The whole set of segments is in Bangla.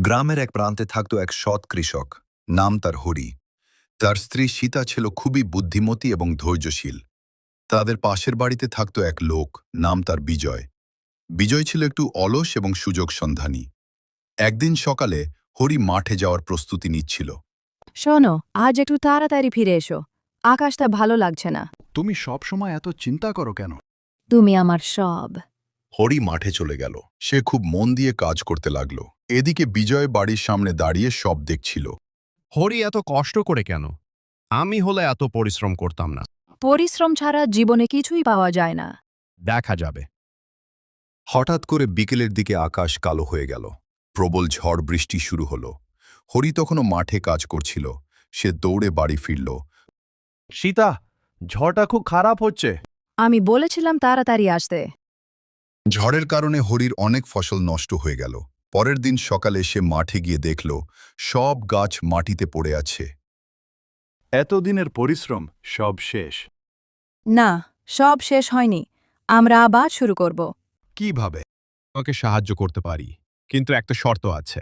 গ্রামের এক প্রান্তে থাকত এক সৎ কৃষক, নাম তার হরি। তার স্ত্রী সীতা ছিল খুবই বুদ্ধিমতী এবং ধৈর্যশীল। তাদের পাশের বাড়িতে থাকত এক লোক, নাম তার বিজয়। বিজয় ছিল একটু অলস এবং সুযোগ সন্ধানী। একদিন সকালে হরি মাঠে যাওয়ার প্রস্তুতি নিচ্ছিল। শোনো, আজ একটু তাড়াতাড়ি ফিরে এসো। আকাশটা ভালো লাগছে না। তুমি সবসময় এত চিন্তা করো কেন? তুমি আমার সব। হরি মাঠে চলে গেল। সে খুব মন দিয়ে কাজ করতে লাগল। এদিকে বিজয় বাড়ির সামনে দাঁড়িয়ে সব দেখছিল। হরি এত কষ্ট করে কেন? আমি হলে এত পরিশ্রম করতাম না। পরিশ্রম ছাড়া জীবনে কিছুই পাওয়া যায় না। দেখা যাবে। হঠাৎ করে বিকেলের দিকে আকাশ কালো হয়ে গেল। প্রবল ঝড় বৃষ্টি শুরু হলো। হরি তখনও মাঠে কাজ করছিল। সে দৌড়ে বাড়ি ফিরল। সীতা, ঝড়টা খুব খারাপ হচ্ছে। আমি বলেছিলাম তাড়াতাড়ি আসতে। ঝড়ের কারণে হরির অনেক ফসল নষ্ট হয়ে গেল। পরের দিন সকালে সে মাঠে গিয়ে দেখল সব গাছ মাটিতে পড়ে আছে। এতদিনের পরিশ্রম সব শেষ। না, সব শেষ হয়নি। আমরা আবার শুরু করব। কিভাবে? তোমাকে সাহায্য করতে পারি, কিন্তু একটা শর্ত আছে।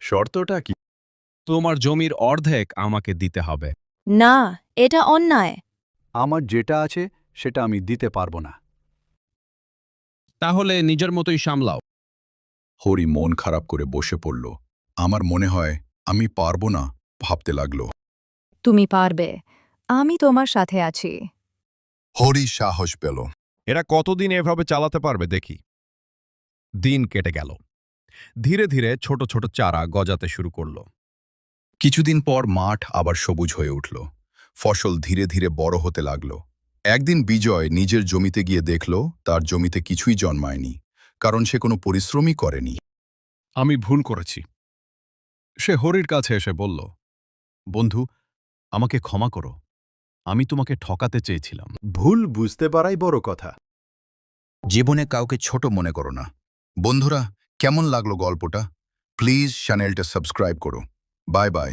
শর্তটা কি? তোমার জমির অর্ধেক আমাকে দিতে হবে। না, এটা অন্যায়। আমার যেটা আছে সেটা আমি দিতে পারবো না। তাহলে নিজের মতোই সামলাও। হরি মন খারাপ করে বসে পড়ল। আমার মনে হয় আমি পারবো না, ভাবতে লাগল। তুমি পারবে। আমি তোমার সাথে আছি। হরি সাহস পেল। এরা কতদিন এভাবে চালাতে পারবে দেখি। দিন কেটে গেল। ধীরে ধীরে ছোট ছোট চারা গজাতে শুরু করল। কিছুদিন পর মাঠ আবার সবুজ হয়ে উঠল। ফসল ধীরে ধীরে বড় হতে লাগল। একদিন বিজয় নিজের জমিতে গিয়ে দেখল তার জমিতে কিছুই জন্মায়নি, কারণ সে কোনো পরিশ্রমই করেনি। আমি ভুল করেছি। সে হরির কাছে এসে বলল, বন্ধু, আমাকে ক্ষমা করো। আমি তোমাকে ঠকাতে চেয়েছিলাম। ভুল বুঝতে পারাই বড় কথা। জীবনে কাউকে ছোট মনে করো না। বন্ধুরা, কেমন লাগলো গল্পটা? প্লিজ চ্যানেলটা সাবস্ক্রাইব করো। Bye bye.